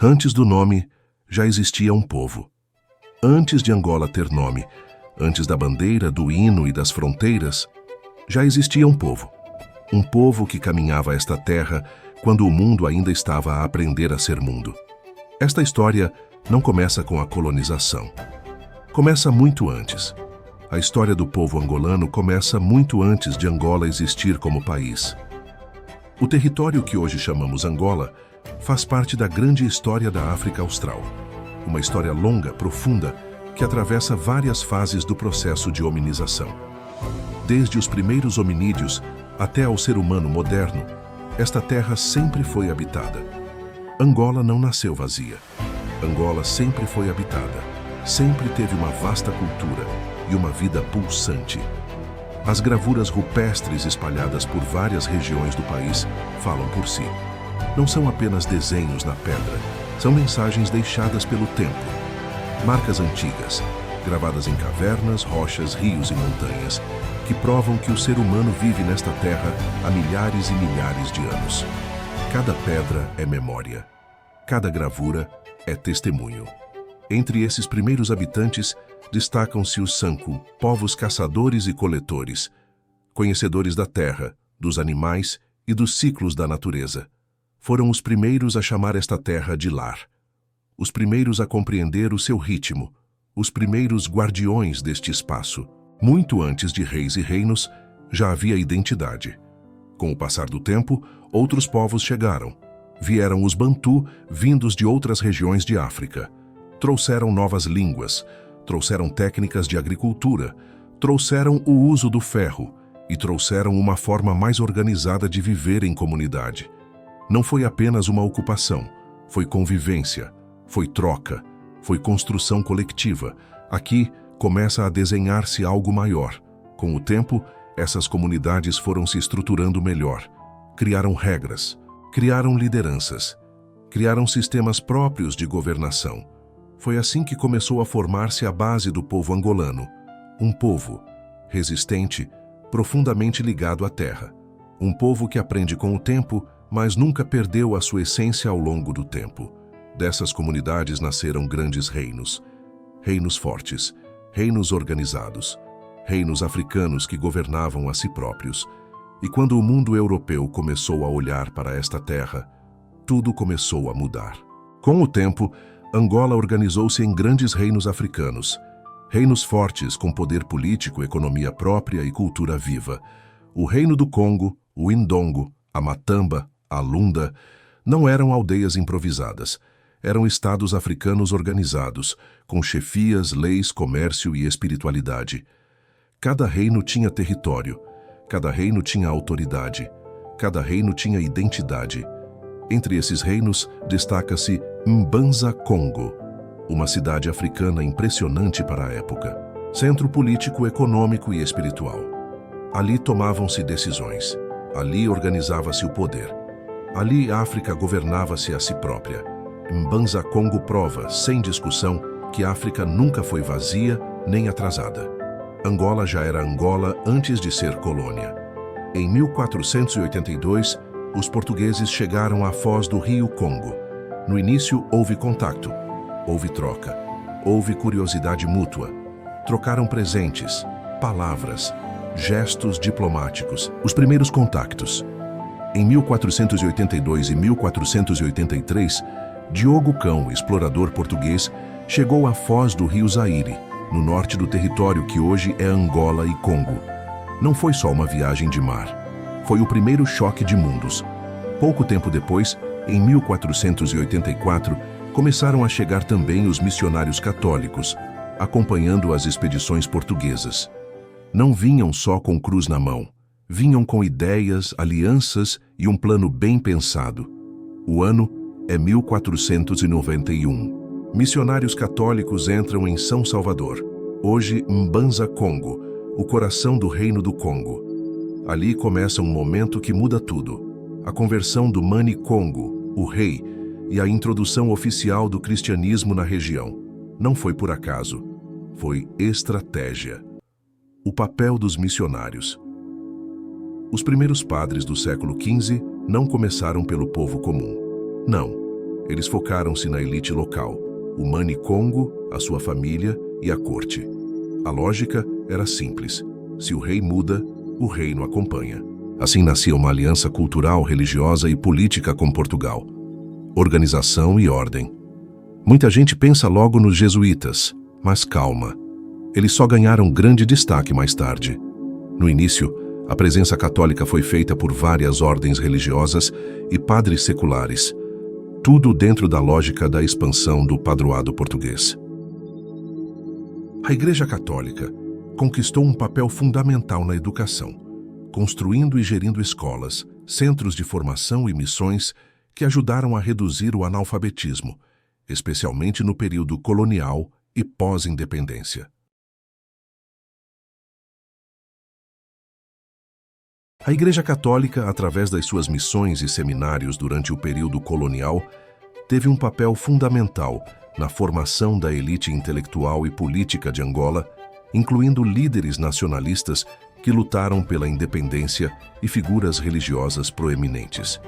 Antes do nome, já existia um povo. Antes de Angola ter nome, antes da bandeira, do hino e das fronteiras, já existia um povo. Um povo que caminhava esta terra quando o mundo ainda estava a aprender a ser mundo. Esta história não começa com a colonização. Começa muito antes. A história do povo angolano começa muito antes de Angola existir como país. O território que hoje chamamos Angola faz parte da grande história da África Austral. Uma história longa, profunda, que atravessa várias fases do processo de hominização. Desde os primeiros hominídeos até ao ser humano moderno, esta terra sempre foi habitada. Angola não nasceu vazia. Angola sempre foi habitada, sempre teve uma vasta cultura e uma vida pulsante. As gravuras rupestres espalhadas por várias regiões do país falam por si. Não são apenas desenhos na pedra, são mensagens deixadas pelo tempo. Marcas antigas, gravadas em cavernas, rochas, rios e montanhas, que provam que o ser humano vive nesta terra há milhares e milhares de anos. Cada pedra é memória. Cada gravura é testemunho. Entre esses primeiros habitantes, destacam-se os Sanku, povos caçadores e coletores, conhecedores da terra, dos animais e dos ciclos da natureza. Foram os primeiros a chamar esta terra de lar. Os primeiros a compreender o seu ritmo, os primeiros guardiões deste espaço. Muito antes de reis e reinos, já havia identidade. Com o passar do tempo, outros povos chegaram. Vieram os Bantu, vindos de outras regiões de África. Trouxeram novas línguas, trouxeram técnicas de agricultura, trouxeram o uso do ferro e trouxeram uma forma mais organizada de viver em comunidade. Não foi apenas uma ocupação, foi convivência, foi troca, foi construção coletiva. Aqui começa a desenhar-se algo maior. Com o tempo, essas comunidades foram se estruturando melhor. Criaram regras, criaram lideranças, criaram sistemas próprios de governação. Foi assim que começou a formar-se a base do povo angolano. Um povo resistente, profundamente ligado à terra. Um povo que aprende com o tempo, mas nunca perdeu a sua essência ao longo do tempo. Dessas comunidades nasceram grandes reinos. Reinos fortes, reinos organizados, reinos africanos que governavam a si próprios. E quando o mundo europeu começou a olhar para esta terra, tudo começou a mudar. Com o tempo, Angola organizou-se em grandes reinos africanos. Reinos fortes com poder político, economia própria e cultura viva. O reino do Congo, o Indongo, a Matamba, a Lunda, não eram aldeias improvisadas. Eram estados africanos organizados, com chefias, leis, comércio e espiritualidade. Cada reino tinha território, cada reino tinha autoridade, cada reino tinha identidade. Entre esses reinos, destaca-se Mbanza Congo, uma cidade africana impressionante para a época. Centro político, econômico e espiritual. Ali tomavam-se decisões. Ali organizava-se o poder. Ali a África governava-se a si própria. Mbanza Congo prova, sem discussão, que a África nunca foi vazia nem atrasada. Angola já era Angola antes de ser colônia. Em 1482, os portugueses chegaram à foz do rio Congo. No início, houve contato, houve troca, houve curiosidade mútua. Trocaram presentes, palavras, gestos diplomáticos. Os primeiros contactos. Em 1482 e 1483, Diogo Cão, explorador português, chegou à foz do rio Zaire, no norte do território que hoje é Angola e Congo. Não foi só uma viagem de mar. Foi o primeiro choque de mundos. Pouco tempo depois, em 1484, começaram a chegar também os missionários católicos, acompanhando as expedições portuguesas. Não vinham só com cruz na mão, vinham com ideias, alianças e um plano bem pensado. O ano é 1491. Missionários católicos entram em São Salvador, hoje Mbanza Congo, o coração do Reino do Congo. Ali começa um momento que muda tudo. A conversão do Mani Congo, o rei, e a introdução oficial do cristianismo na região. Não foi por acaso, foi estratégia. O papel dos missionários. Os primeiros padres do século XV não começaram pelo povo comum. Não. Eles focaram-se na elite local, o Mani Congo, a sua família e a corte. A lógica era simples: se o rei muda, o reino acompanha. Assim nascia uma aliança cultural, religiosa e política com Portugal. Organização e ordem. Muita gente pensa logo nos jesuítas, mas calma. Eles só ganharam grande destaque mais tarde. No início, a presença católica foi feita por várias ordens religiosas e padres seculares, tudo dentro da lógica da expansão do padroado português. A Igreja Católica conquistou um papel fundamental na educação, construindo e gerindo escolas, centros de formação e missões que ajudaram a reduzir o analfabetismo, especialmente no período colonial e pós-independência. A Igreja Católica, através das suas missões e seminários durante o período colonial, teve um papel fundamental na formação da elite intelectual e política de Angola, incluindo líderes nacionalistas que lutaram pela independência e figuras religiosas proeminentes.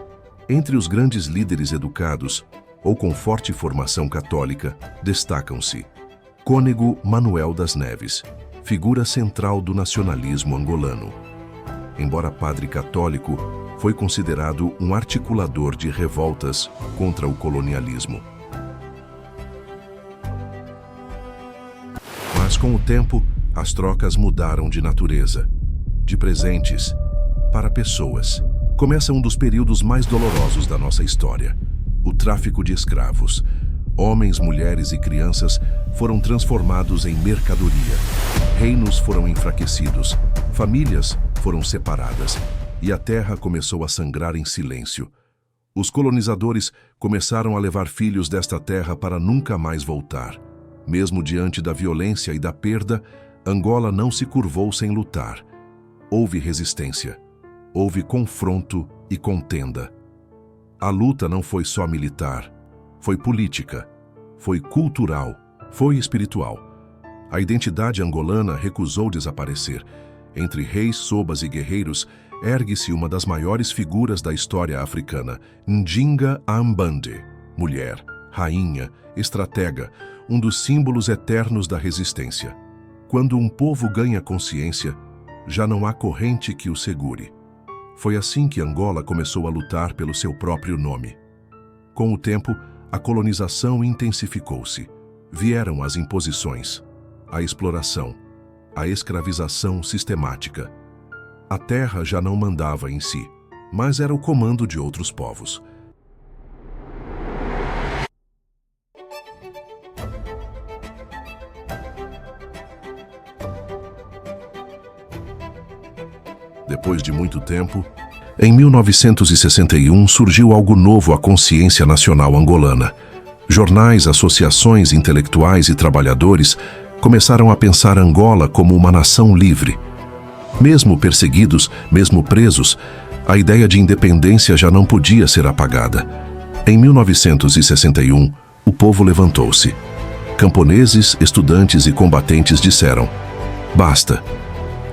Entre os grandes líderes educados, ou com forte formação católica, destacam-se Cônego Manuel das Neves, figura central do nacionalismo angolano. Embora padre católico, foi considerado um articulador de revoltas contra o colonialismo. Mas com o tempo, as trocas mudaram de natureza, de presentes para pessoas. Começa um dos períodos mais dolorosos da nossa história: o tráfico de escravos. Homens, mulheres e crianças foram transformados em mercadoria. Reinos foram enfraquecidos, famílias foram separadas e a terra começou a sangrar em silêncio. Os colonizadores começaram a levar filhos desta terra para nunca mais voltar. Mesmo diante da violência e da perda, Angola não se curvou sem lutar. Houve resistência, houve confronto e contenda. A luta não foi só militar, foi política, foi cultural, foi espiritual. A identidade angolana recusou desaparecer. Entre reis, sobas e guerreiros, ergue-se uma das maiores figuras da história africana, Ndinga Ambande, mulher, rainha, estratega, um dos símbolos eternos da resistência. Quando um povo ganha consciência, já não há corrente que o segure. Foi assim que Angola começou a lutar pelo seu próprio nome. Com o tempo, a colonização intensificou-se. Vieram as imposições, a exploração, a escravização sistemática. A terra já não mandava em si, mas era o comando de outros povos. Depois de muito tempo, em 1961 surgiu algo novo à consciência nacional angolana. Jornais, associações intelectuais e trabalhadores começaram a pensar Angola como uma nação livre. Mesmo perseguidos, mesmo presos, a ideia de independência já não podia ser apagada. Em 1961, o povo levantou-se. Camponeses, estudantes e combatentes disseram: basta.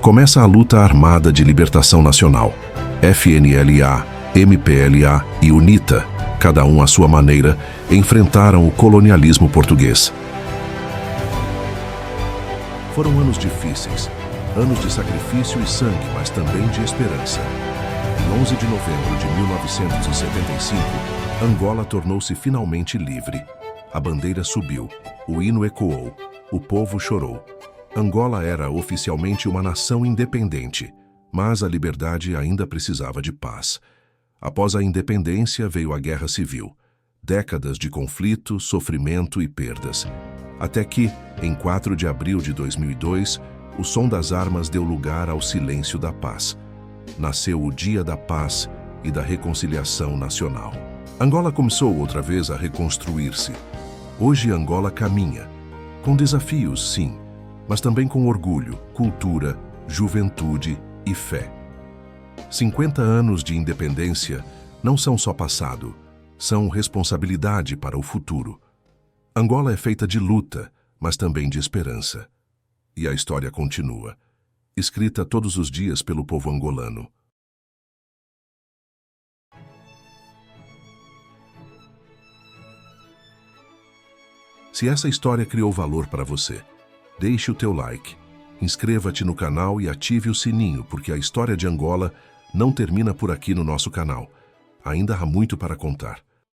Começa a luta armada de libertação nacional. FNLA, MPLA e UNITA, cada um à sua maneira, enfrentaram o colonialismo português. Foram anos difíceis, anos de sacrifício e sangue, mas também de esperança. Em 11 de novembro de 1975, Angola tornou-se finalmente livre. A bandeira subiu, o hino ecoou, o povo chorou. Angola era oficialmente uma nação independente, mas a liberdade ainda precisava de paz. Após a independência veio a Guerra Civil. Décadas de conflito, sofrimento e perdas. Até que, em 4 de abril de 2002, o som das armas deu lugar ao silêncio da paz. Nasceu o Dia da Paz e da Reconciliação Nacional. Angola começou outra vez a reconstruir-se. Hoje Angola caminha, com desafios, sim, mas também com orgulho, cultura, juventude e fé. 50 anos de independência não são só passado, são responsabilidade para o futuro. Angola é feita de luta, mas também de esperança. E a história continua, escrita todos os dias pelo povo angolano. Se essa história criou valor para você, deixe o teu like, inscreva-te no canal e ative o sininho, porque a história de Angola não termina por aqui no nosso canal. Ainda há muito para contar.